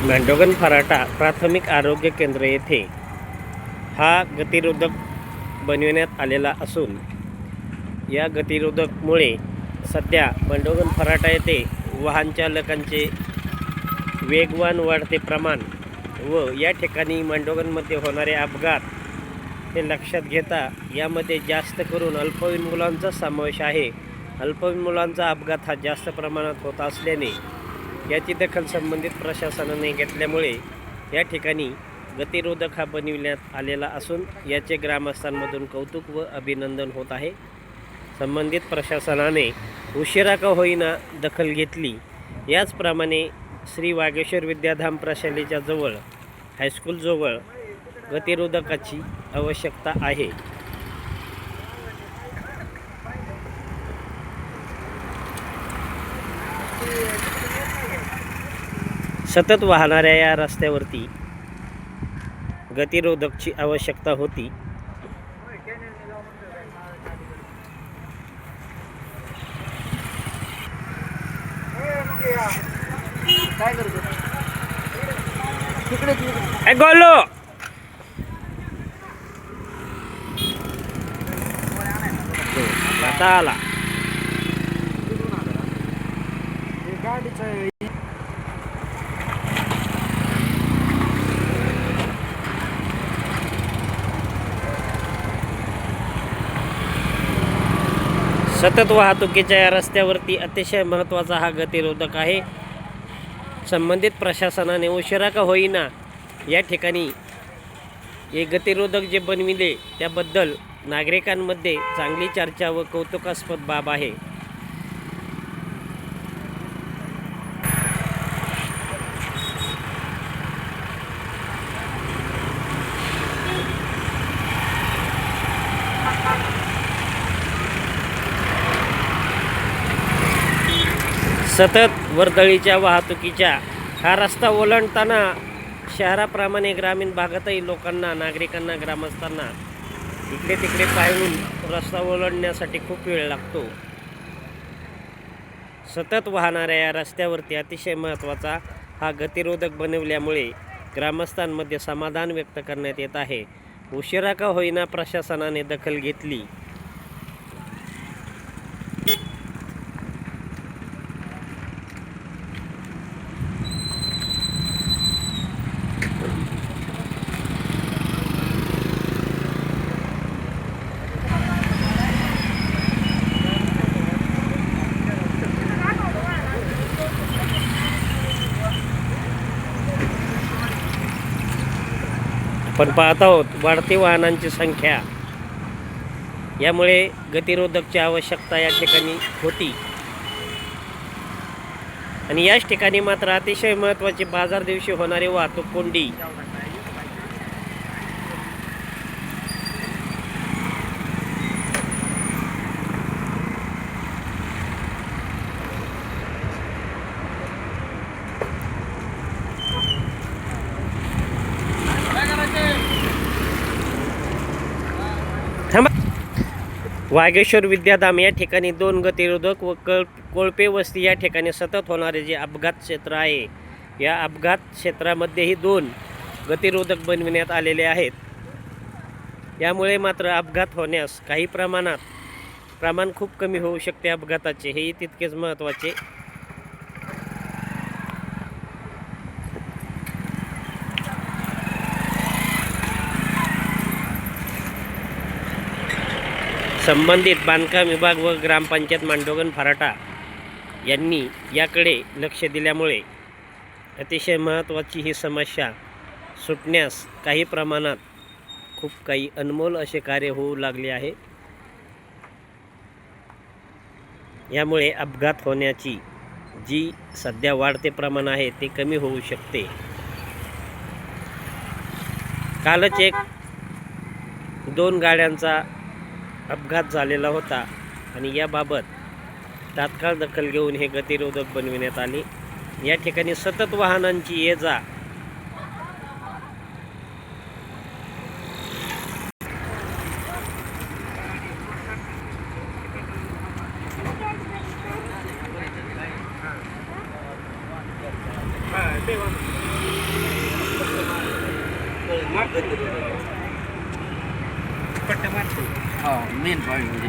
मांडोगण फराटा प्राथमिक आरोग्य केंद्र येथे हा गतिरोधक बनविण्यात आलेला असून या गतिरोधकमुळे सध्या मांडोगण फराटा येथे वाहन चालकांचे वेगवान वाढते प्रमाण व या ठिकाणी मांडोगणमध्ये होणारे अपघात हे लक्षात घेता यामध्ये जास्त करून अल्पवयीन मुलांचा समावेश आहे. अल्पवयीन मुलांचा अपघात हा जास्त प्रमाणात होत असल्याने याची दखल संबंधित प्रशासनाने घेतल्यामुळे या ठिकाणी गतिरोधक हा बनविण्यात आलेला असून याचे ग्रामस्थांमधून कौतुक व अभिनंदन होत आहे. संबंधित प्रशासनाने उशिरा का होईना दखल घेतली. याचप्रमाणे श्री वागेश्वर विद्याधाम प्रशालेच्या जवळ हायस्कूलजवळ गतिरोधकाची आवश्यकता आहे. सतत वाहणाऱ्या या रस्त्यावरती गतिरोधकची आवश्यकता होती. गोलो आता आला सतत वाहतुकीच्या या रस्त्यावरती अतिशय महत्त्वाचा हा गतिरोधक आहे. संबंधित प्रशासनाने उशिरा का होईना या ठिकाणी हे गतिरोधक जे बनविले त्याबद्दल नागरिकांमध्ये चांगली चर्चा व कौतुकास्पद बाब आहे. सतत वर्दळीच्या वाहतुकीच्या हा रस्ता ओलांडताना शहराप्रमाणे ग्रामीण भागातही लोकांना, नागरिकांना, ग्रामस्थांना इकडे तिकडे पाहून रस्ता ओलांडण्यासाठी खूप वेळ लागतो. सतत वाहणाऱ्या या रस्त्यावरती अतिशय महत्त्वाचा हा गतिरोधक बनवल्यामुळे ग्रामस्थांमध्ये समाधान व्यक्त करण्यात येत आहे. उशिरा का होईना प्रशासनाने दखल घेतली. पण पाहत आहोत वाढती वाहनांची संख्या, यामुळे गतिरोधकची आवश्यकता या ठिकाणी होती. आणि याच ठिकाणी मात्र अतिशय महत्त्वाची बाजार दिवशी होणारी वाहतूक कोंडी वागेश्वर विद्याधाम या ठिकाणी 2 गतिरोधक व कोळपे वस्ती या ठिकाणी सतत होणारे जे अपघात क्षेत्र आहे, या अपघात क्षेत्रामध्येही 2 गतिरोधक बनविण्यात आलेले आहेत. यामुळे मात्र अपघात होण्यास काही प्रमाण खूप कमी होऊ शकते अपघाताचे, हेही तितकेच महत्त्वाचे. संबंधित बांधकाम विभाग व ग्रामपंचायत मांडोगण फराटा यांनी याकडे लक्ष दिल्यामुळे अतिशय महत्त्वाची ही समस्या सुटण्यास काही प्रमाणात खूप काही अनमोल असे कार्य होऊ लागले आहे. यामुळे अपघात होण्याची जी सध्या वाढते प्रमाण आहे ते कमी होऊ शकते. कालच 2 गाड्यांचा अपघात झालेला होता आणि याबाबत तात्काळ दखल घेऊन हे गतिरोधक बनविण्यात आले. या ठिकाणी सतत वाहनांची ये जा हा मेन पॉईंट म्हणजे